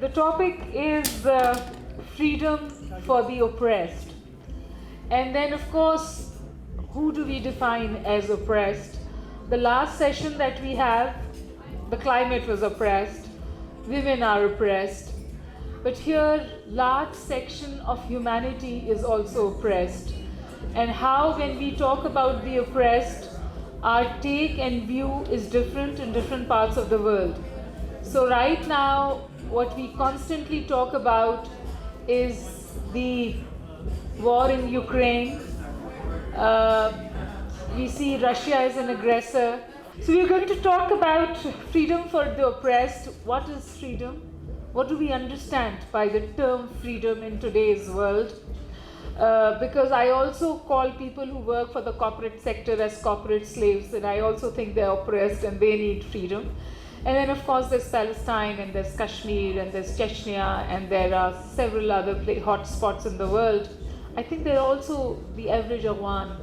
The topic is freedom for the oppressed. And then, of course, who do we define as oppressed? The last session that we have, the climate was oppressed, women are oppressed. But here, large section of humanity is also oppressed. And how, when we talk about the oppressed, our take and view is different in different parts of the world. So right now, what we constantly talk about is the war in Ukraine. We see Russia as an aggressor. So we're going to talk about freedom for the oppressed. What is freedom? What do we understand by the term freedom in today's world? Because I also call people who work for the corporate sector as corporate slaves, and I also think they're oppressed and they need freedom. And then, of course, there's Palestine, and there's Kashmir, and there's Chechnya, and there are several other hot spots in the world. I think they're also the average Afghan.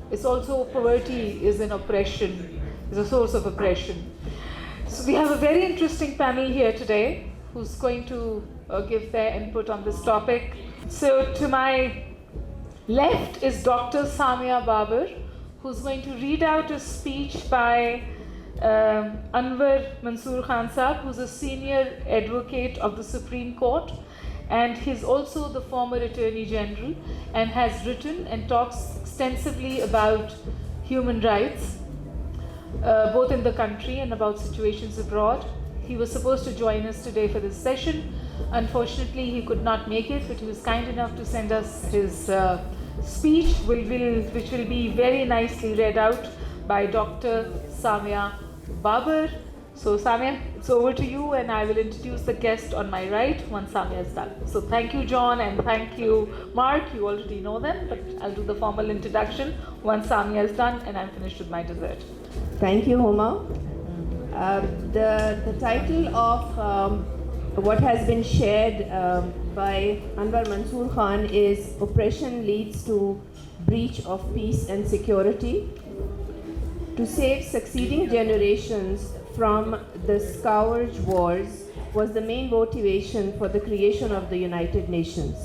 It's also poverty is an oppression, is a source of oppression. So we have a very interesting panel here today who's going to give their input on this topic. So to my left is Dr. Samia Babar, who's going to read out a speech by Anwar Mansoor Khan Saab, who's a senior advocate of the Supreme Court, and he's also the former Attorney General and has written and talks extensively about human rights, both in the country and about situations abroad. He was supposed to join us today for this session. Unfortunately, he could not make it, but he was kind enough to send us his speech, which will be very nicely read out by Dr. Samia Babar. So Samia, it's over to you, and I will introduce the guest on my right once Samia is done. So thank you, John, and thank you, Marc. You already know them, but I'll do the formal introduction once Samia is done and I'm finished with my dessert. Thank you, Huma. The title of what has been shared by Anwar Mansoor Khan is Oppression Leads to Breach of Peace and Security. To save succeeding generations from the scourge wars was the main motivation for the creation of the United Nations.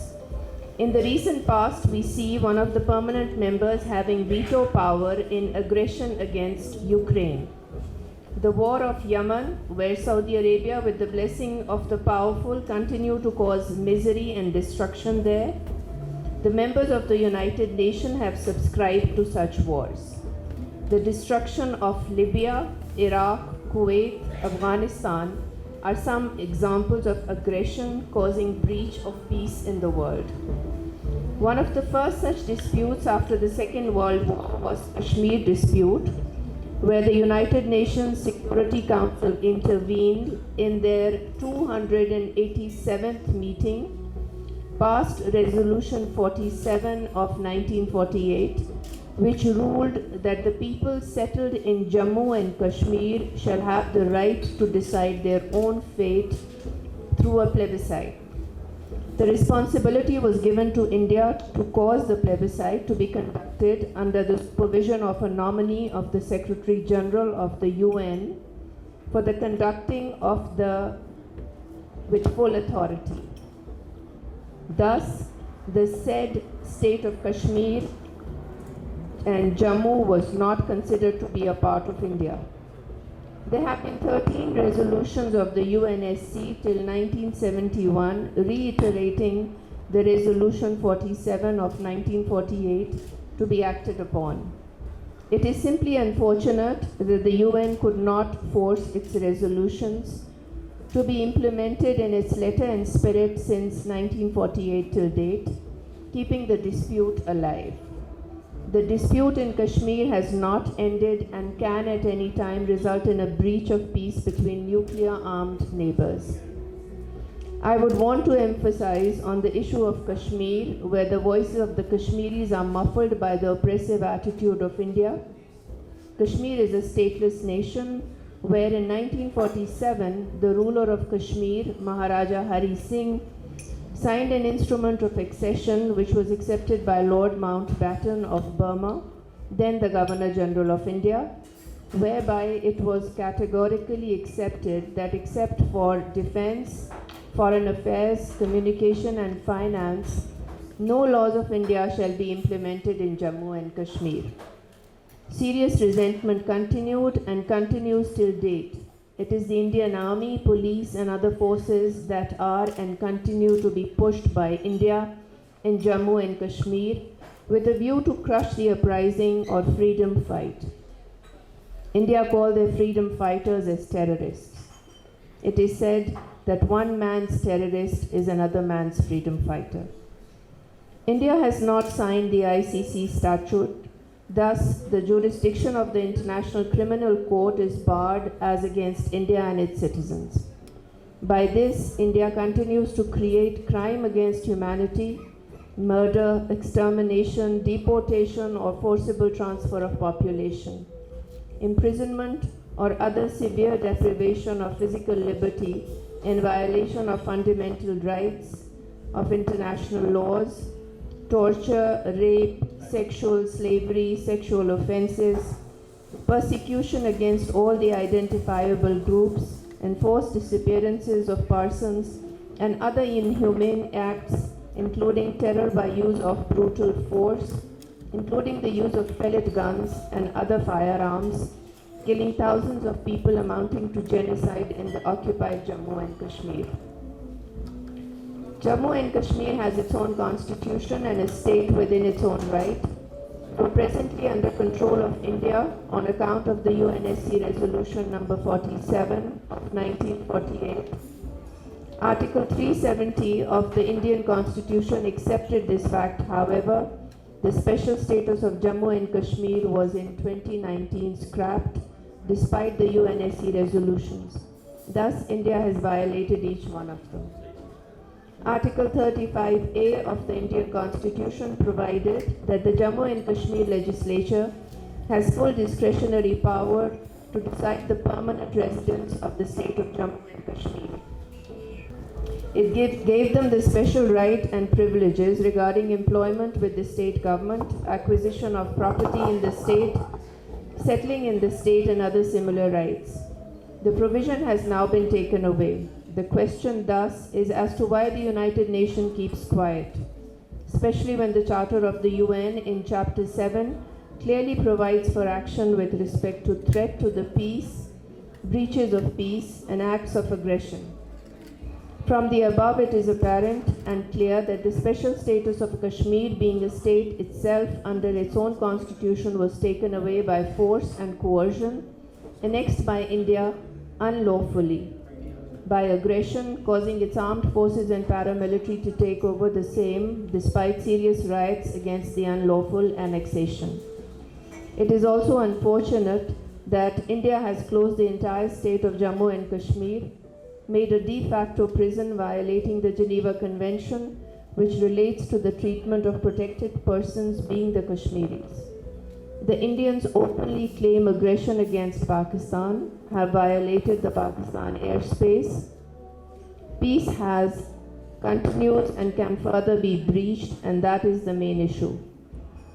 In the recent past, we see one of the permanent members having veto power in aggression against Ukraine. The war of Yemen, where Saudi Arabia, with the blessing of the powerful, continue to cause misery and destruction there. The members of the United Nations have subscribed to such wars. The destruction of Libya, Iraq, Kuwait, Afghanistan are some examples of aggression causing breach of peace in the world. One of the first such disputes after the Second World War was Kashmir Dispute, where the United Nations Security Council intervened in their 287th meeting, passed Resolution 47 of 1948, which ruled that the people settled in Jammu and Kashmir shall have the right to decide their own fate through a plebiscite. The responsibility was given to India to cause the plebiscite to be conducted under the supervision of a nominee of the Secretary General of the UN for the conducting of with full authority. Thus, the said state of Kashmir and Jammu was not considered to be a part of India. There have been 13 resolutions of the UNSC till 1971 reiterating the Resolution 47 of 1948 to be acted upon. It is simply unfortunate that the UN could not force its resolutions to be implemented in its letter and spirit since 1948 till date, keeping the dispute alive. The dispute in Kashmir has not ended and can at any time result in a breach of peace between nuclear-armed neighbors. I would want to emphasize on the issue of Kashmir, where the voices of the Kashmiris are muffled by the oppressive attitude of India. Kashmir is a stateless nation, where in 1947, the ruler of Kashmir, Maharaja Hari Singh, signed an instrument of accession which was accepted by Lord Mountbatten of Burma, then the Governor General of India, whereby it was categorically accepted that except for defense, foreign affairs, communication and finance, no laws of India shall be implemented in Jammu and Kashmir. Serious resentment continued and continues till date. It is the Indian Army, police and other forces that are and continue to be pushed by India in Jammu and Kashmir with a view to crush the uprising or freedom fight. India called their freedom fighters as terrorists. It is said that one man's terrorist is another man's freedom fighter. India has not signed the ICC statute, thus the jurisdiction of the International Criminal Court is barred as against India and its citizens. By this, India continues to create crime against humanity, murder, extermination, deportation or forcible transfer of population, imprisonment or other severe deprivation of physical liberty in violation of fundamental rights, of international laws, torture, rape, sexual slavery, sexual offenses, persecution against all the identifiable groups, enforced disappearances of persons, and other inhumane acts, including terror by use of brutal force, including the use of pellet guns and other firearms, killing thousands of people amounting to genocide in the occupied Jammu and Kashmir. Jammu and Kashmir has its own constitution and a state within its own right, though presently under control of India on account of the UNSC Resolution number 47 of 1948. Article 370 of the Indian Constitution accepted this fact. However, the special status of Jammu and Kashmir was in 2019 scrapped despite the UNSC resolutions. Thus, India has violated each one of them. Article 35A of the Indian Constitution provided that the Jammu and Kashmir legislature has full discretionary power to decide the permanent residence of the state of Jammu and Kashmir. It gave them the special right and privileges regarding employment with the state government, acquisition of property in the state, settling in the state and other similar rights. The provision has now been taken away. The question thus is as to why the United Nations keeps quiet, especially when the Charter of the UN in Chapter 7 clearly provides for action with respect to threat to the peace, breaches of peace, and acts of aggression. From the above, it is apparent and clear that the special status of Kashmir, being a state itself under its own constitution, was taken away by force and coercion, annexed by India unlawfully, by aggression, causing its armed forces and paramilitary to take over the same despite serious riots against the unlawful annexation. It is also unfortunate that India has closed the entire state of Jammu and Kashmir, made a de facto prison violating the Geneva Convention, which relates to the treatment of protected persons being the Kashmiris. The Indians openly claim aggression against Pakistan, have violated the Pakistan airspace. Peace has continued and can further be breached, and that is the main issue.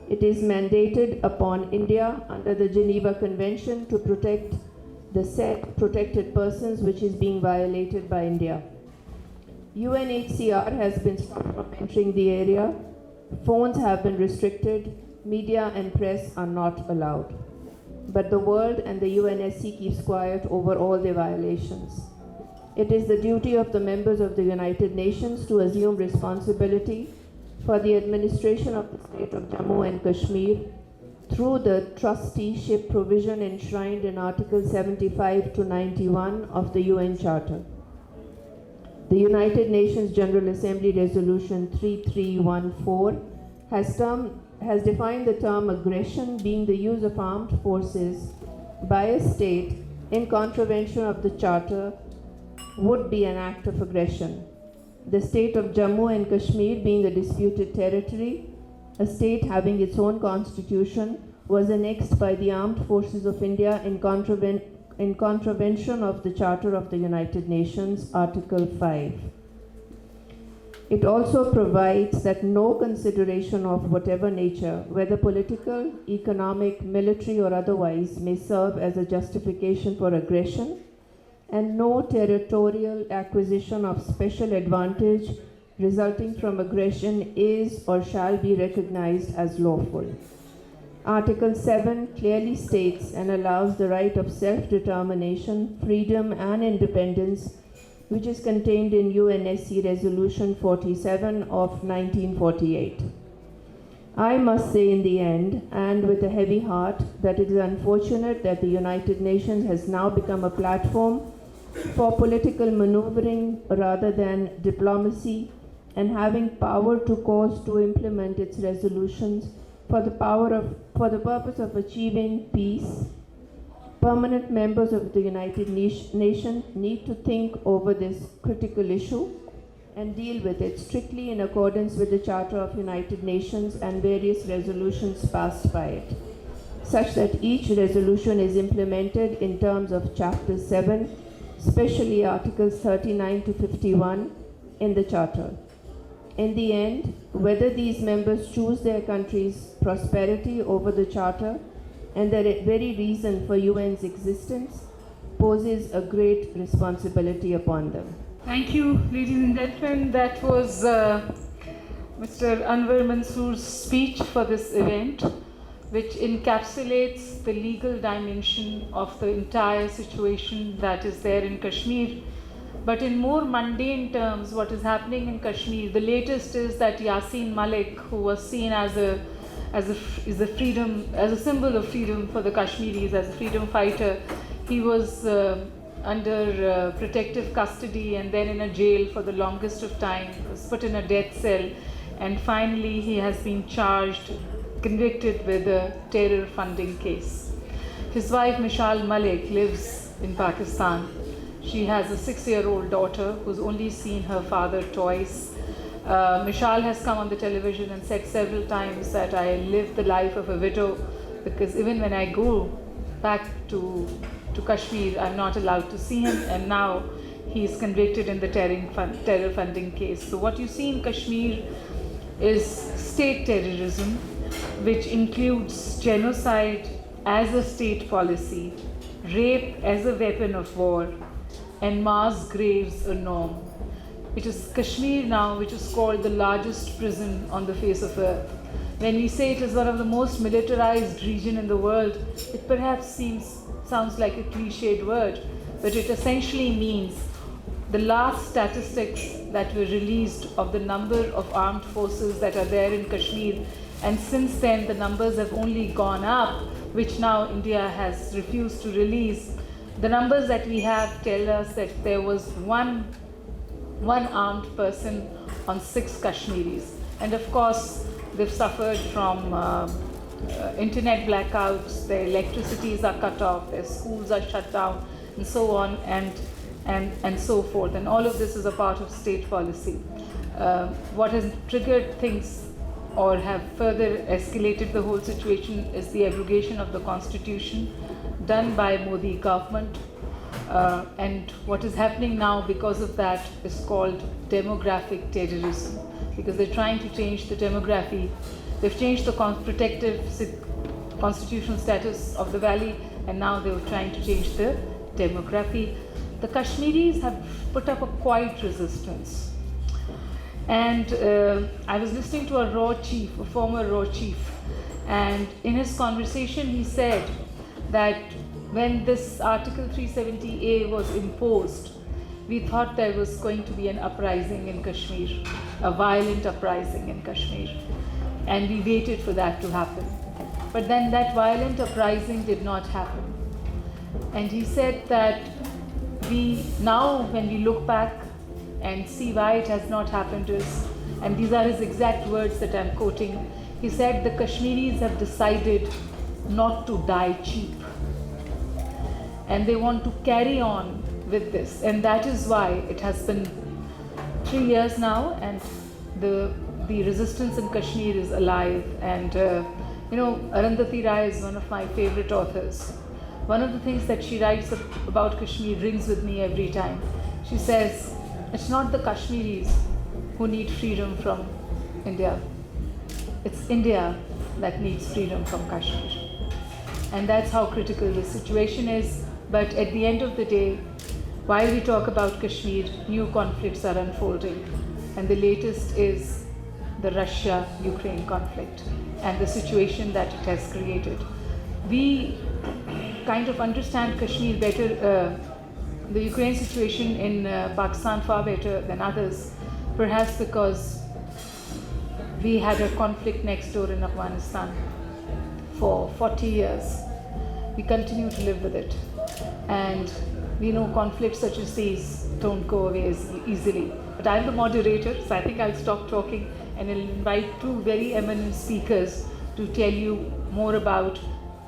It is mandated upon India under the Geneva Convention to protect the said protected persons, which is being violated by India. UNHCR has been stopped from entering the area. Phones have been restricted. Media and press are not allowed. But the world and the UNSC keeps quiet over all their violations. It is the duty of the members of the United Nations to assume responsibility for the administration of the state of Jammu and Kashmir through the trusteeship provision enshrined in Article 75 to 91 of the UN Charter. The United Nations General Assembly Resolution 3314 has defined the term aggression being the use of armed forces by a state in contravention of the Charter would be an act of aggression. The state of Jammu and Kashmir, being a disputed territory, a state having its own constitution, was annexed by the armed forces of India in contravention of the Charter of the United Nations, Article 5. It also provides that no consideration of whatever nature, whether political, economic, military, or otherwise, may serve as a justification for aggression and no territorial acquisition of special advantage resulting from aggression is or shall be recognized as lawful. Article 7 clearly states and allows the right of self-determination, freedom, and independence, which is contained in UNSC Resolution 47 of 1948. I must say in the end, and with a heavy heart, that it is unfortunate that the United Nations has now become a platform for political maneuvering rather than diplomacy, and having power to cause to implement its resolutions for the purpose of achieving peace. Permanent members of the United Nations need to think over this critical issue and deal with it strictly in accordance with the Charter of United Nations and various resolutions passed by it, such that each resolution is implemented in terms of Chapter 7, especially Articles 39 to 51 in the Charter. In the end, whether these members choose their country's prosperity over the Charter and the very reason for UN's existence poses a great responsibility upon them. Thank you, ladies and gentlemen. That was Mr. Anwar Mansoor's speech for this event, which encapsulates the legal dimension of the entire situation that is there in Kashmir. But in more mundane terms, what is happening in Kashmir, the latest is that Yasin Malik, who was seen as a symbol of freedom for the Kashmiris, as a freedom fighter, he was under protective custody and then in a jail for the longest of time, was put in a death cell, and finally he has been charged, convicted with a terror funding case. His wife Mishal Malik lives in Pakistan. She has a 6-year-old daughter who's only seen her father twice. Mishal has come on the television and said several times that I live the life of a widow, because even when I go back to Kashmir, I'm not allowed to see him, and now he is convicted in the terror funding case. So what you see in Kashmir is state terrorism, which includes genocide as a state policy, rape as a weapon of war, and mass graves a norm. It is Kashmir now which is called the largest prison on the face of earth. When we say it is one of the most militarized regions in the world, it perhaps sounds like a cliched word, but it essentially means the last statistics that were released of the number of armed forces that are there in Kashmir, and since then the numbers have only gone up, which now India has refused to release. The numbers that we have tell us that there was one armed person on 6 Kashmiris. And of course, they've suffered from internet blackouts, their electricities are cut off, their schools are shut down, and so on, and so forth. And all of this is a part of state policy. What has triggered things or have further escalated the whole situation is the abrogation of the constitution done by Modi government. And what is happening now because of that is called demographic terrorism, because they're trying to change the demography. They've changed the protective constitutional status of the valley, and now they're trying to change the demography. The Kashmiris have put up a quiet resistance. And I was listening to a former RAW chief, and in his conversation he said that when this Article 370A was imposed, we thought there was going to be an uprising in Kashmir, a violent uprising in Kashmir, and we waited for that to happen. But then that violent uprising did not happen. And he said that now when we look back and see why it has not happened is, and these are his exact words that I'm quoting, he said the Kashmiris have decided not to die cheap. And they want to carry on with this. And that is why it has been 3 years now, and the resistance in Kashmir is alive. And Arundhati Rai is one of my favorite authors. One of the things that she writes about Kashmir rings with me every time. She says, it's not the Kashmiris who need freedom from India. It's India that needs freedom from Kashmir. And that's how critical the situation is. But at the end of the day, While we talk about Kashmir, new conflicts are unfolding, and the latest is the Russia-Ukraine conflict and the situation that it has created. We kind of understand Kashmir better, the Ukraine situation in Pakistan far better than others, perhaps because we had a conflict next door in Afghanistan for 40 years. We continue to live with it. And we know conflicts such as these don't go away as easily. But I'm the moderator, so I think I'll stop talking and I'll invite two very eminent speakers to tell you more about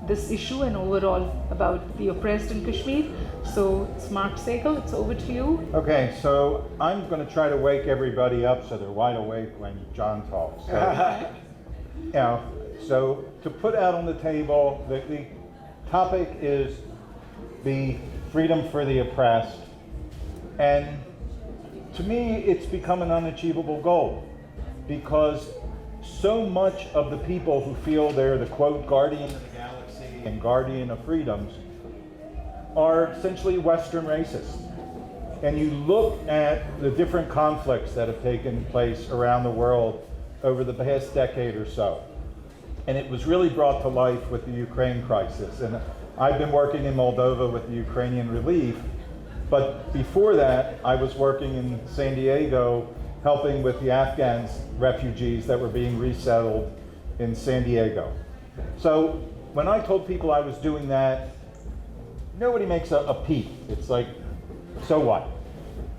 this issue and overall about the oppressed in Kashmir. So it's Marc Siegel, it's over to you. Okay, so I'm going to try to wake everybody up so they're wide awake when John talks. So, so to put out on the table, the topic is the freedom for the oppressed, and to me it's become an unachievable goal because so much of the people who feel they're the quote guardian of the galaxy and guardian of freedoms are essentially Western racists. And you look at the different conflicts that have taken place around the world over the past decade or so, and it was really brought to life with the Ukraine crisis. And I've been working in Moldova with the Ukrainian relief, but before that, I was working in San Diego helping with the Afghan refugees that were being resettled in San Diego. So when I told people I was doing that, nobody makes a peep. It's like, so what?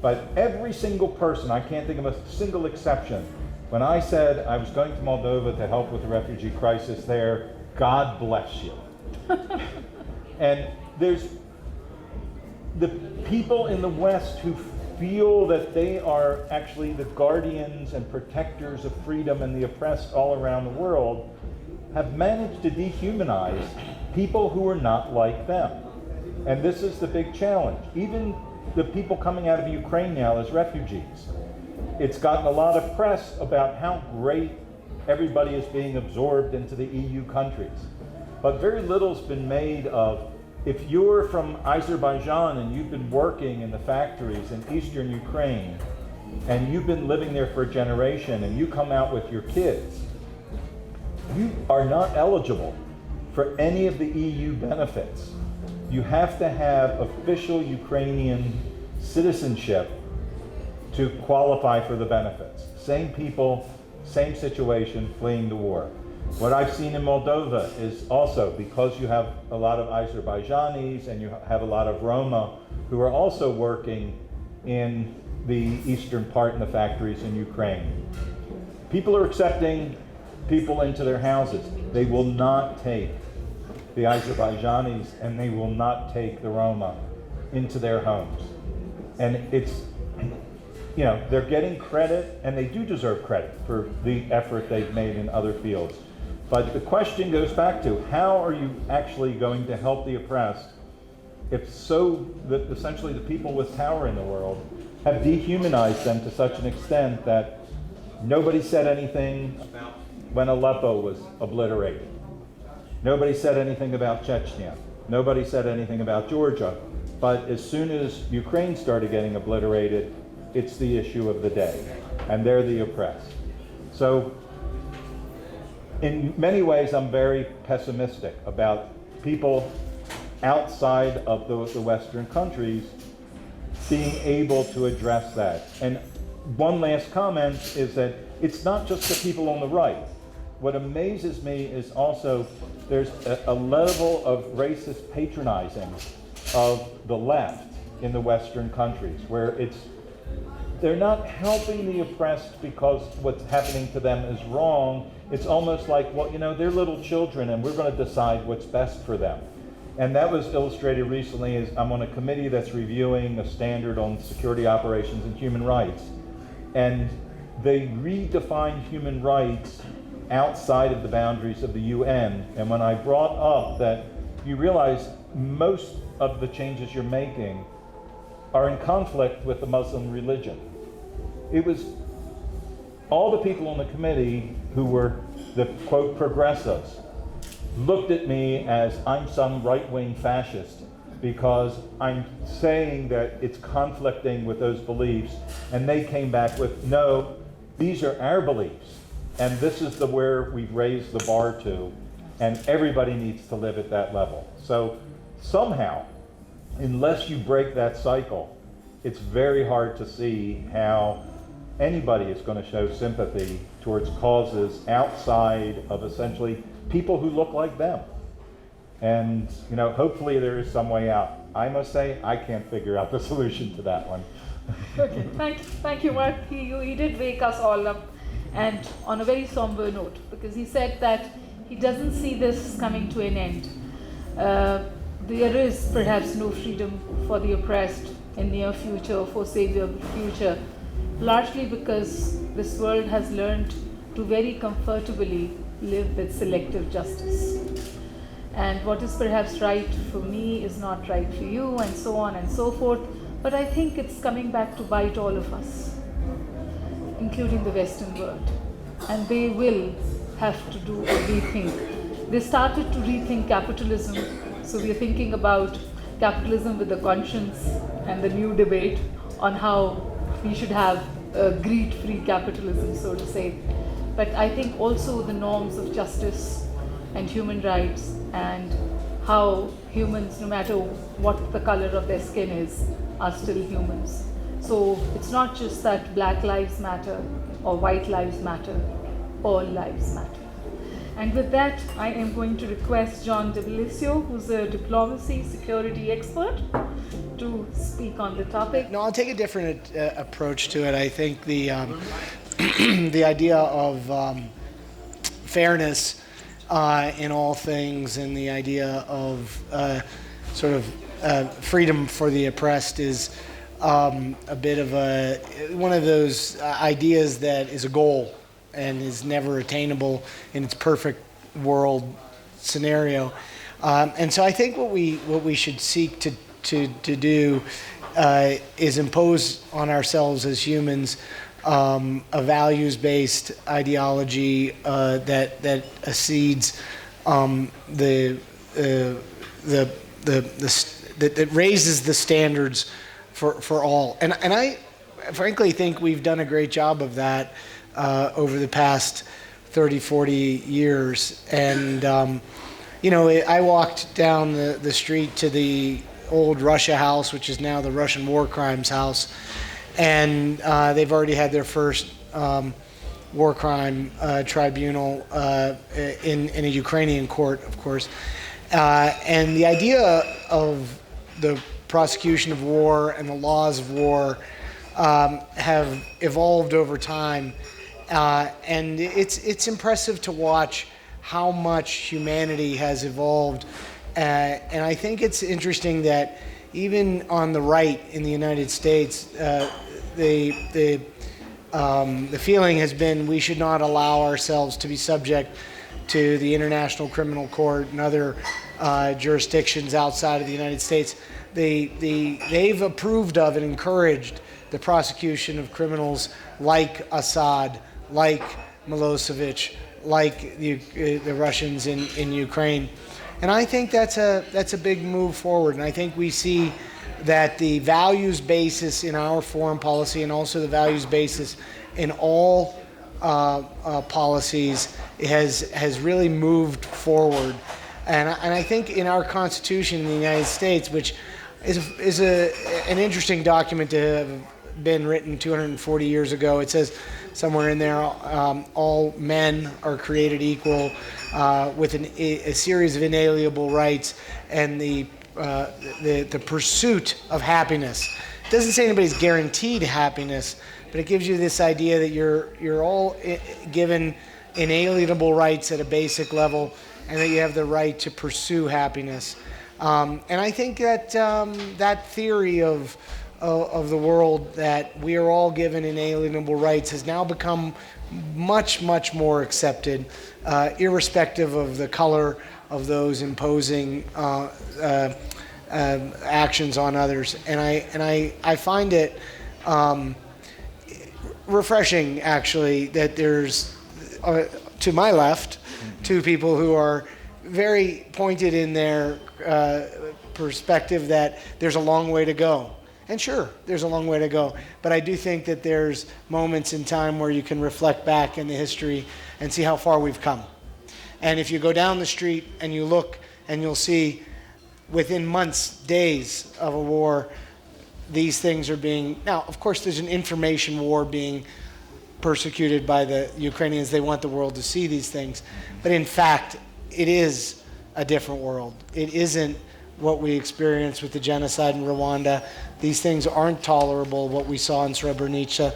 But every single person, I can't think of a single exception, when I said I was going to Moldova to help with the refugee crisis there, God bless you. And there's the people in the West who feel that they are actually the guardians and protectors of freedom and the oppressed all around the world have managed to dehumanize people who are not like them. And this is the big challenge. Even the people coming out of Ukraine now as refugees, it's gotten a lot of press about how great everybody is being absorbed into the EU countries. But very little's been made of, if you're from Azerbaijan and you've been working in the factories in eastern Ukraine, and you've been living there for a generation, and you come out with your kids, you are not eligible for any of the EU benefits. You have to have official Ukrainian citizenship to qualify for the benefits. Same people, same situation, fleeing the war. What I've seen in Moldova is also, because you have a lot of Azerbaijanis and you have a lot of Roma who are also working in the eastern part in the factories in Ukraine. People are accepting people into their houses. They will not take the Azerbaijanis and they will not take the Roma into their homes. And it's, you know, they're getting credit, and they do deserve credit for the effort they've made in other fields. But the question goes back to, how are you actually going to help the oppressed if so that essentially the people with power in the world have dehumanized them to such an extent that nobody said anything about when Aleppo was obliterated. Nobody said anything about Chechnya. Nobody said anything about Georgia. But as soon as Ukraine started getting obliterated, it's the issue of the day, and they're the oppressed. So in many ways, I'm very pessimistic about people outside of the Western countries being able to address that. And one last comment is that it's not just the people on the right. What amazes me is also there's a level of racist patronizing of the left in the Western countries, where they're not helping the oppressed because what's happening to them is wrong. It's almost like, well, you know, they're little children and we're going to decide what's best for them. And that was illustrated recently as I'm on a committee that's reviewing a standard on security operations and human rights. And they redefine human rights outside of the boundaries of the UN. And when I brought up that you realize most of the changes you're making are in conflict with the Muslim religion. It was all the people on the committee who were the, quote, progressives, looked at me as I'm some right-wing fascist because I'm saying that it's conflicting with those beliefs, and they came back with, no, these are our beliefs, and this is where we've raised the bar to, and everybody needs to live at that level. So somehow, unless you break that cycle, it's very hard to see how anybody is going to show sympathy towards causes outside of essentially people who look like them. And, you know, hopefully there is some way out. I must say, I can't figure out the solution to that one. Okay, thank you, Marc. He did wake us all up, and on a very somber note, because he said that he doesn't see this coming to an end. There is perhaps no freedom for the oppressed in near future or foreseeable future, largely because this world has learned to very comfortably live with selective justice. And what is perhaps right for me is not right for you, and so on and so forth. But I think it's coming back to bite all of us, including the Western world. And they will have to do a rethink. They started to rethink capitalism, so we are thinking about capitalism with a conscience and the new debate on how we should have a greed-free capitalism, so to say. But I think also the norms of justice and human rights and how humans, no matter what the color of their skin is, are still humans. So it's not just that black lives matter or white lives matter, all lives matter. And with that, I am going to request John DeBlasio, who's a diplomacy security expert, to speak on the topic. No, I'll take a different approach to it. I think the the idea of fairness in all things, and the idea of sort of freedom for the oppressed is a bit of one of those ideas that is a goal and is never attainable in its perfect world scenario. And so I think what we should seek to do is impose on ourselves as humans a values-based ideology that accedes that raises the standards for all. And I frankly think we've done a great job of that over the past 30, 40 years. And I walked down the street to the old Russia House, which is now the Russian War Crimes House, and they've already had their first war crime tribunal in a Ukrainian court, of course. And the idea of the prosecution of war and the laws of war have evolved over time, and it's impressive to watch how much humanity has evolved. And I think it's interesting that even on the right in the United States, the feeling has been we should not allow ourselves to be subject to the International Criminal Court and other jurisdictions outside of the United States. They've approved of and encouraged the prosecution of criminals like Assad, like Milosevic, like the Russians in Ukraine. And I think that's a big move forward. And I think we see that the values basis in our foreign policy, and also the values basis in all policies, has really moved forward. And I think in our Constitution in the United States, which is an interesting document to have been written 240 years ago, it says somewhere in there, all men are created equal with a series of inalienable rights and the pursuit of happiness. It doesn't say anybody's guaranteed happiness, but it gives you this idea that you're all given inalienable rights at a basic level, and that you have the right to pursue happiness. And I think that that theory of the world, that we are all given inalienable rights, has now become much, much more accepted, irrespective of the color of those imposing actions on others. And I find it refreshing, actually, that there's to my left two people who are very pointed in their perspective that there's a long way to go. And sure, there's a long way to go. But I do think that there's moments in time where you can reflect back in the history and see how far we've come. And if you go down the street and you look and you'll see within months, days of a war, these things are being, now of course there's an information war being persecuted by the Ukrainians. They want the world to see these things. But in fact, it is a different world. It isn't what we experienced with the genocide in Rwanda. These things aren't tolerable, what we saw in Srebrenica.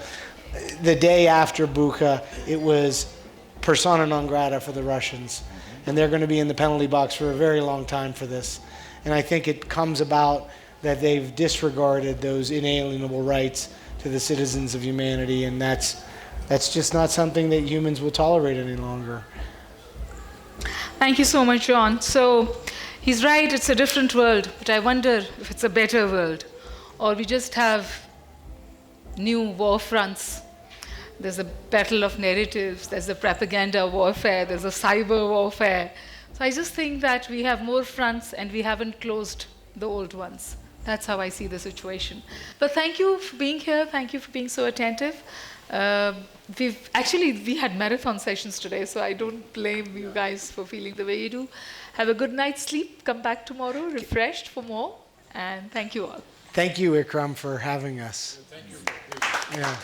The day after Bucha, it was persona non grata for the Russians. And they're going to be in the penalty box for a very long time for this. And I think it comes about that they've disregarded those inalienable rights to the citizens of humanity, and that's just not something that humans will tolerate any longer. Thank you so much, John. So he's right, it's a different world, but I wonder if it's a better world, or we just have new war fronts. There's a battle of narratives, there's a propaganda warfare, there's a cyber warfare. So I just think that we have more fronts and we haven't closed the old ones. That's how I see the situation. But thank you for being here. Thank you for being so attentive. We had marathon sessions today, so I don't blame you guys for feeling the way you do. Have a good night's sleep. Come back tomorrow refreshed for more. And thank you all. Thank you, Ikram, for having us. Thank you. Yeah.